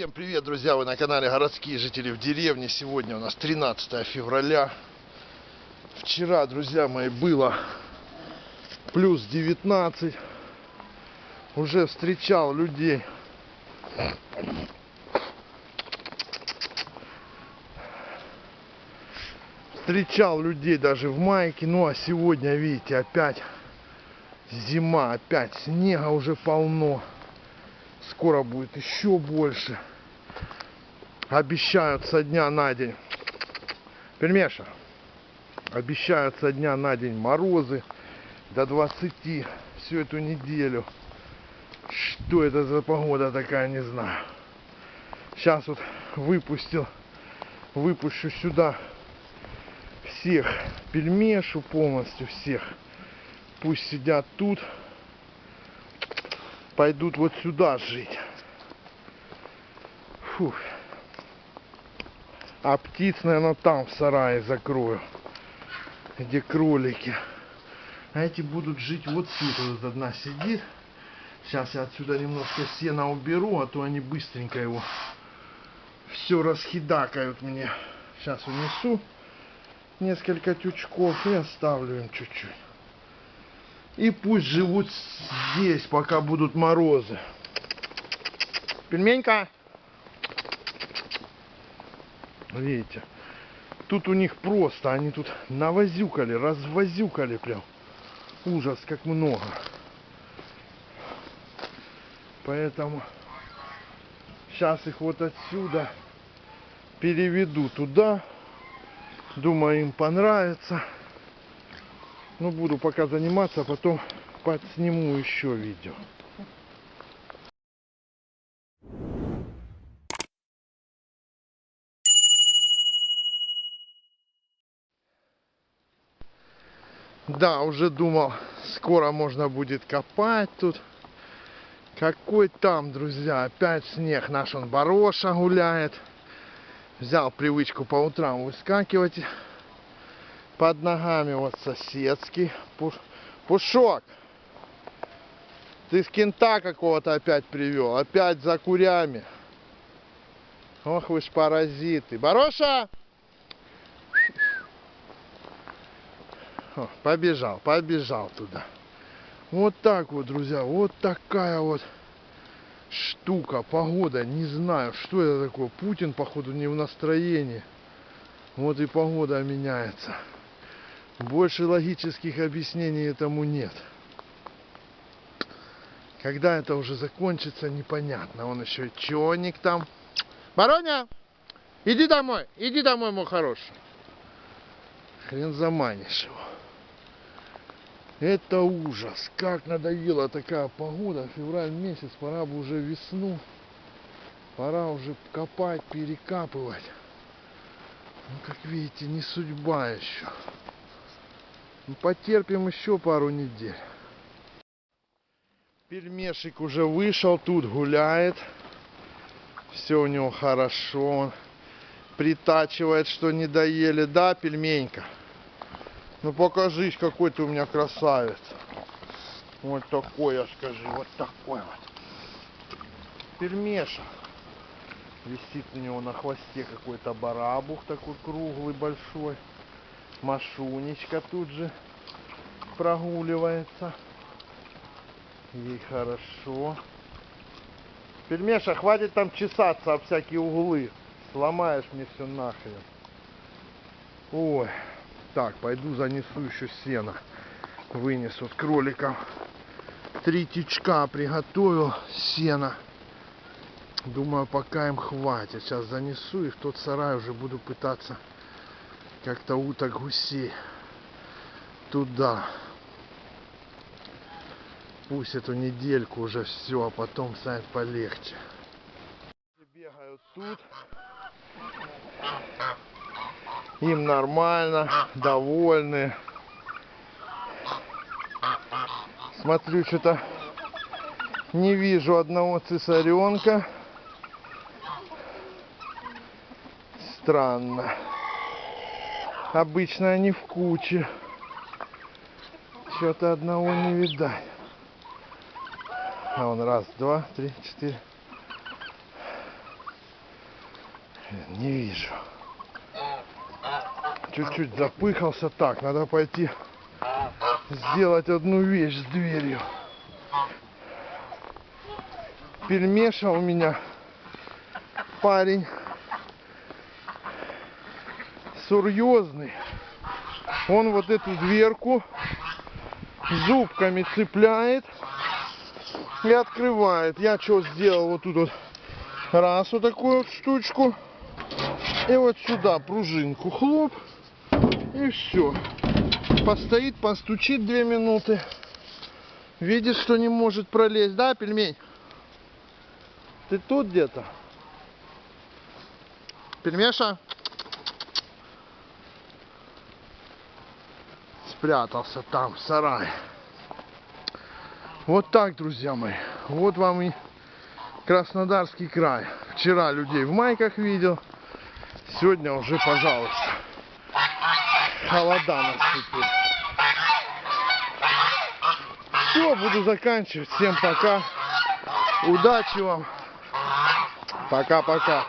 Всем привет, друзья! Вы на канале Городские жители в деревне. Сегодня у нас 13 февраля. Вчера, друзья мои, было плюс 19. Уже встречал людей. Встречал людей даже в майке. Ну а сегодня, видите, опять зима, опять снега уже полно. Скоро будет еще больше. Обещают со дня на день. Пельмеша. Обещают со дня на день морозы до 20 всю эту неделю. Что это за погода такая, не знаю. Сейчас вот выпущу сюда всех, пельмешу полностью всех. Пусть сидят тут. Пойдут вот сюда жить. Фух. А птиц, наверное, там в сарае закрою, где кролики. А эти будут жить вот тут. Вот одна сидит. Сейчас я отсюда немножко сена уберу, а то они быстренько его все расхидакают мне. Сейчас унесу несколько тючков и оставлю им чуть-чуть. И пусть живут здесь, пока будут морозы. Пельменька. Видите, тут у них просто, они тут навозюкали, развозюкали прям. Ужас, как много. Поэтому сейчас их вот отсюда переведу туда. Думаю, им понравится. Ну, буду пока заниматься, а потом подсниму еще видео. Да, уже думал, скоро можно будет копать тут. Какой там, друзья, опять снег. Наш он Бороша гуляет. Взял привычку по утрам выскакивать под ногами. Вот соседский. Пушок, ты с кента какого-то опять привел. Опять за курями. Ох вы ж паразиты. Бороша! О, побежал туда. Вот так вот, друзья. Вот такая вот штука. Погода. Не знаю, что это такое. Путин, походу, не в настроении. Вот и погода меняется. Больше логических объяснений этому нет. Когда это уже закончится, непонятно. Он еще и чёрник там. Бороня! Иди домой, мой хороший. Хрен заманишь его. Это ужас. Как надоела такая погода. Февраль месяц, пора бы уже весну. Пора уже копать, перекапывать. Ну, как видите, не судьба еще. Ну, потерпим еще пару недель. Пельмешик уже вышел, тут гуляет. Все у него хорошо. Он притачивает, что не доели. Да, пельменька? Ну покажись, какой ты у меня красавец. Вот такой, я скажи, вот такой вот. Пельмеша. Висит у него на хвосте какой-то барабух такой круглый, большой. Машунечка тут же прогуливается. Ей хорошо. Пельмеша, хватит там чесаться об всякие углы. Сломаешь мне все нахрен. Ой. Так, пойду занесу еще сено. Вынесут кроликам. 3 тючка приготовил сена. Думаю, пока им хватит. Сейчас занесу и в тот сарай уже буду пытаться как-то уток, гусей туда. Пусть эту недельку уже все, а потом станет полегче. Бегают тут. Им нормально, довольны. Смотрю, что-то не вижу одного цесаренка. Странно. Обычно они в куче. Что-то одного не видать. А он раз, два, три, четыре. Не вижу. Чуть-чуть запыхался. Так, надо пойти сделать одну вещь с дверью. Пельмеша у меня парень серьезный. Он вот эту дверку зубками цепляет и открывает. Я что сделал? Вот тут вот раз вот такую вот штучку. И вот сюда пружинку хлоп. И все. Постоит, постучит 2 минуты. Видит, что не может пролезть. Да, пельмень? Ты тут где-то? Пельмеша? Спрятался там, в сарае. Вот так, друзья мои. Вот вам и Краснодарский край. Вчера людей в майках видел. Сегодня уже, пожалуйста, холода наступили. Все, буду заканчивать. Всем пока. Удачи вам. Пока-пока.